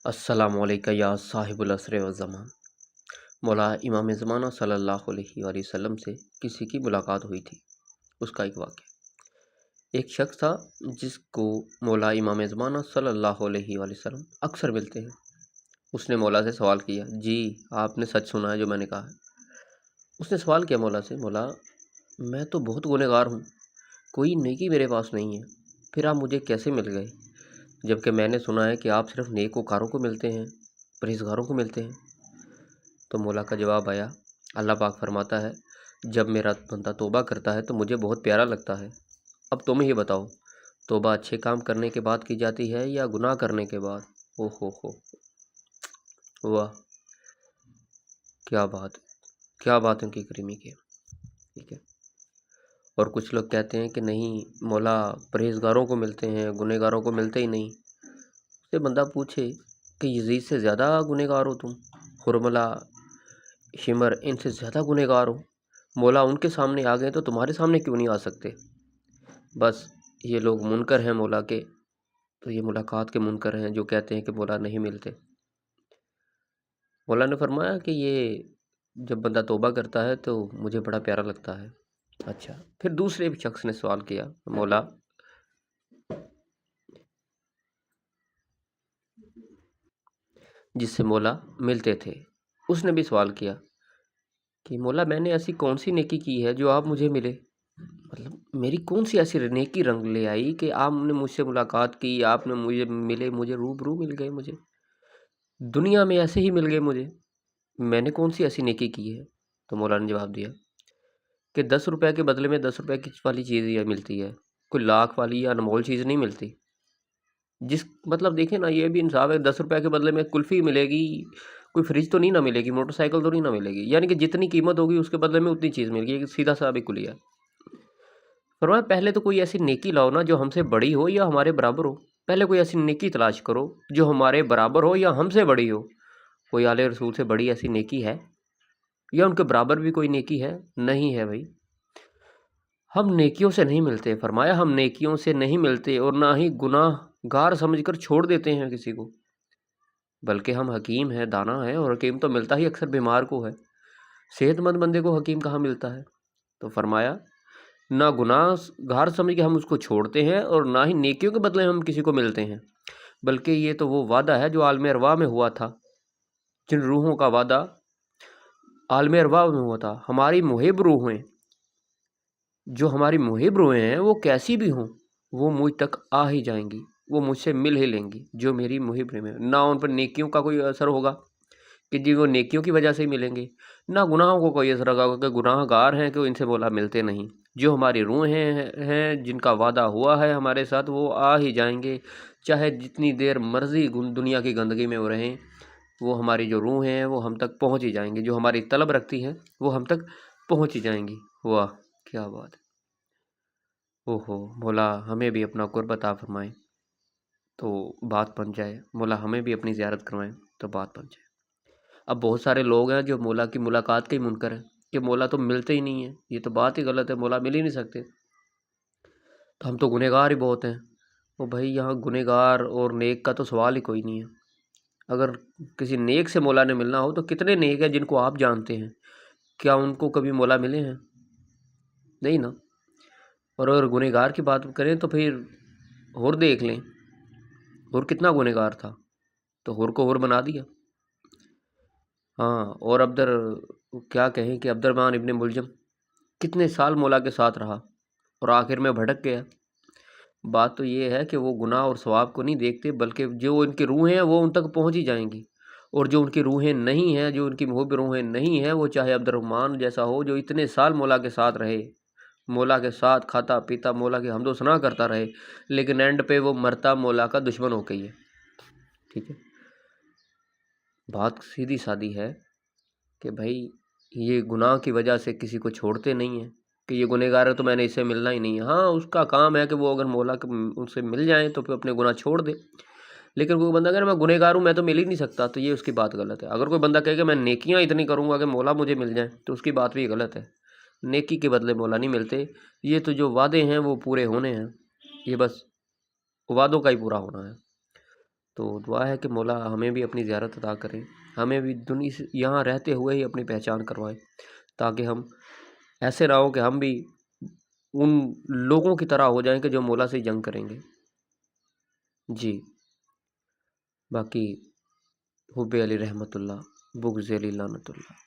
السلام علیکم یا صاحب العصر والزمان۔ مولا امام زمانہ صلی اللہ علیہ وآلہ وسلم سے کسی کی ملاقات ہوئی تھی۔ اس کا ایک واقعہ، ایک شخص تھا جس کو مولا امام زمانہ صلی اللہ علیہ وآلہ وسلم اکثر ملتے ہیں۔ اس نے مولا سے سوال کیا، جی آپ نے سچ سنا ہے جو میں نے کہا ہے؟ اس نے سوال کیا مولا سے، مولا میں تو بہت گنہگار ہوں، کوئی نیکی میرے پاس نہیں ہے، پھر آپ مجھے کیسے مل گئے؟ جبکہ میں نے سنا ہے کہ آپ صرف نیک وکاروں کو ملتے ہیں، پرہیزگاروں کو ملتے ہیں۔ تو مولا کا جواب آیا، اللہ پاک فرماتا ہے جب میرا بندہ توبہ کرتا ہے تو مجھے بہت پیارا لگتا ہے۔ اب تم ہی بتاؤ، توبہ اچھے کام کرنے کے بعد کی جاتی ہے یا گناہ کرنے کے بعد؟ او ہو، واہ کیا بات ان کی کریمی کی، ٹھیک ہے۔ اور کچھ لوگ کہتے ہیں کہ نہیں، مولا پرہیزگاروں کو ملتے ہیں، گنہگاروں کو ملتے ہی نہیں۔ اس سے بندہ پوچھے کہ یزید سے زیادہ گنہگار ہو تم، حرملہ، شمر ان سے زیادہ گنہگار ہو، مولا ان کے سامنے آ گئے تو تمہارے سامنے کیوں نہیں آ سکتے؟ بس یہ لوگ منکر ہیں مولا کے، تو یہ ملاقات کے منکر ہیں جو کہتے ہیں کہ مولا نہیں ملتے۔ مولا نے فرمایا کہ یہ جب بندہ توبہ کرتا ہے تو مجھے بڑا پیارا لگتا ہے۔ اچھا، پھر دوسرے شخص نے سوال کیا، مولا جس سے مولا ملتے تھے، اس نے بھی سوال کیا کہ مولا میں نے ایسی کون سی نیکی کی ہے جو آپ مجھے ملے؟ مطلب میری کون سی ایسی نیکی رنگ لے آئی کہ آپ نے مجھ سے ملاقات کی، آپ نے مجھے ملے، مجھے روبرو مل گئے، مجھے دنیا میں ایسے ہی مل گئے، مجھے میں نے کون سی ایسی نیکی کی ہے؟ تو مولا نے جواب دیا کہ 10 روپے کے بدلے میں 10 روپے کی والی چیز یہ ملتی ہے، کوئی لاکھ والی یا انمول چیز نہیں ملتی۔ مطلب دیکھیں نا، یہ بھی انصاف ہے، 10 روپے کے بدلے میں کلفی ملے گی، کوئی فریج تو نہیں نہ ملے گی، موٹر سائیکل تو نہیں نہ ملے گی، یعنی کہ جتنی قیمت ہوگی اس کے بدلے میں اتنی چیز مل گی، سیدھا سا بھی کلیا۔ فرمایا پہلے تو کوئی ایسی نیکی لاؤ نا جو ہم سے بڑی ہو یا ہمارے برابر ہو، پہلے کوئی ایسی نیکی تلاش کرو جو ہمارے برابر ہو یا ہم سے بڑی ہو۔ کوئی آل رسول سے بڑی ایسی نیکی ہے یا ان کے برابر بھی کوئی نیکی ہے؟ نہیں ہے بھائی، ہم نیکیوں سے نہیں ملتے۔ فرمایا ہم نیکیوں سے نہیں ملتے اور نہ ہی گناہ گار سمجھ کر چھوڑ دیتے ہیں کسی کو، بلکہ ہم حکیم ہیں، دانا ہیں، اور حکیم تو ملتا ہی اکثر بیمار کو ہے، صحت مند بندے کو حکیم کہاں ملتا ہے؟ تو فرمایا نہ گناہ گار سمجھ کے ہم اس کو چھوڑتے ہیں اور نہ ہی نیکیوں کے بدلے ہم کسی کو ملتے ہیں، بلکہ یہ تو وہ وعدہ ہے جو عالم ارواح میں ہوا تھا، جن روحوں کا وعدہ عالم ارواح میں ہوا تھا۔ ہماری محب روحیں، جو ہماری محب روحیں ہیں وہ کیسی بھی ہوں، وہ مجھ تک آ ہی جائیں گی، وہ مجھ سے مل ہی لیں گی، جو میری محب روحیں ہیں۔ نہ ان پر نیکیوں کا کوئی اثر ہوگا کہ جی وہ نیکیوں کی وجہ سے ہی ملیں گے، نہ گناہوں کو کوئی اثر ہوگا کہ گناہ گار ہیں کہ ان سے مولا ملتے نہیں۔ جو ہماری روحیں ہیں جن کا وعدہ ہوا ہے ہمارے ساتھ، وہ آ ہی جائیں گے، چاہے جتنی دیر مرضی دنیا کی گندگی میں وہ رہیں، وہ ہماری جو روحیں ہیں وہ ہم تک پہنچ ہی جائیں گی، جو ہماری طلب رکھتی ہیں وہ ہم تک پہنچ ہی جائیں گی۔ واہ کیا بات ہے! اوہو، مولا ہمیں بھی اپنا قرب عطا فرمائیں تو بات بن جائے، مولا ہمیں بھی اپنی زیارت کروائیں تو بات بن جائے۔ اب بہت سارے لوگ ہیں جو مولا کی ملاقات کے ہی منکر ہیں کہ مولا تو ملتے ہی نہیں ہیں، یہ تو بات ہی غلط ہے، مولا مل ہی نہیں سکتے، تو ہم تو گنہگار ہی بہت ہیں۔ وہ بھائی یہاں گنہگار اور نیک کا تو سوال ہی کوئی نہیں ہے۔ اگر کسی نیک سے مولا نے ملنا ہو تو کتنے نیک ہیں جن کو آپ جانتے ہیں، کیا ان کو کبھی مولا ملے ہیں؟ نہیں نا۔ اور اگر گنہگار کی بات کریں تو پھر ہور دیکھ لیں، ہور کتنا گنہگار تھا تو ہور کو ہور بنا دیا۔ ہاں، اور کیا کہیں کہ عبد الرحمن ابن ملجم کتنے سال مولا کے ساتھ رہا اور آخر میں بھٹک گیا۔ بات تو یہ ہے کہ وہ گناہ اور ثواب کو نہیں دیکھتے، بلکہ جو ان کی روحیں ہیں وہ ان تک پہنچ ہی جائیں گی، اور جو ان کی روحیں نہیں ہیں، جو ان کی محب روحیں نہیں ہیں، وہ چاہے عبد الرحمن جیسا ہو جو اتنے سال مولا کے ساتھ رہے، مولا کے ساتھ کھاتا پیتا، مولا کی حمد و ثنا کرتا رہے، لیکن اینڈ پہ وہ مرتا مولا کا دشمن ہو کے ہی ہے۔ ٹھیک ہے، بات سیدھی سادی ہے کہ بھائی یہ گناہ کی وجہ سے کسی کو چھوڑتے نہیں ہیں کہ یہ گنہگار ہے تو میں نے اس سے ملنا ہی نہیں ہے۔ ہاں، اس کا کام ہے کہ وہ اگر مولا ان سے مل جائیں تو پھر اپنے گناہ چھوڑ دے، لیکن کوئی بندہ کہے میں گنہگار ہوں میں تو مل ہی نہیں سکتا، تو یہ اس کی بات غلط ہے۔ اگر کوئی بندہ کہے کہ میں نیکیاں اتنی کروں گا کہ مولا مجھے مل جائیں، تو اس کی بات بھی غلط ہے۔ نیکی کے بدلے مولا نہیں ملتے، یہ تو جو وعدے ہیں وہ پورے ہونے ہیں، یہ بس وعدوں کا ہی پورا ہونا ہے۔ تو دعا ہے کہ مولا ہمیں بھی اپنی زیارت عطا کریں، ہمیں بھی دنیا سے یہاں رہتے ہوئے ہی اپنی پہچان کروائیں، تاکہ ہم ایسے نہ ہو کہ ہم بھی ان لوگوں کی طرح ہو جائیں کہ جو مولا سے جنگ کریں گے۔ جی، باقی حب علی رحمت اللہ، بغض علی لعنت اللہ۔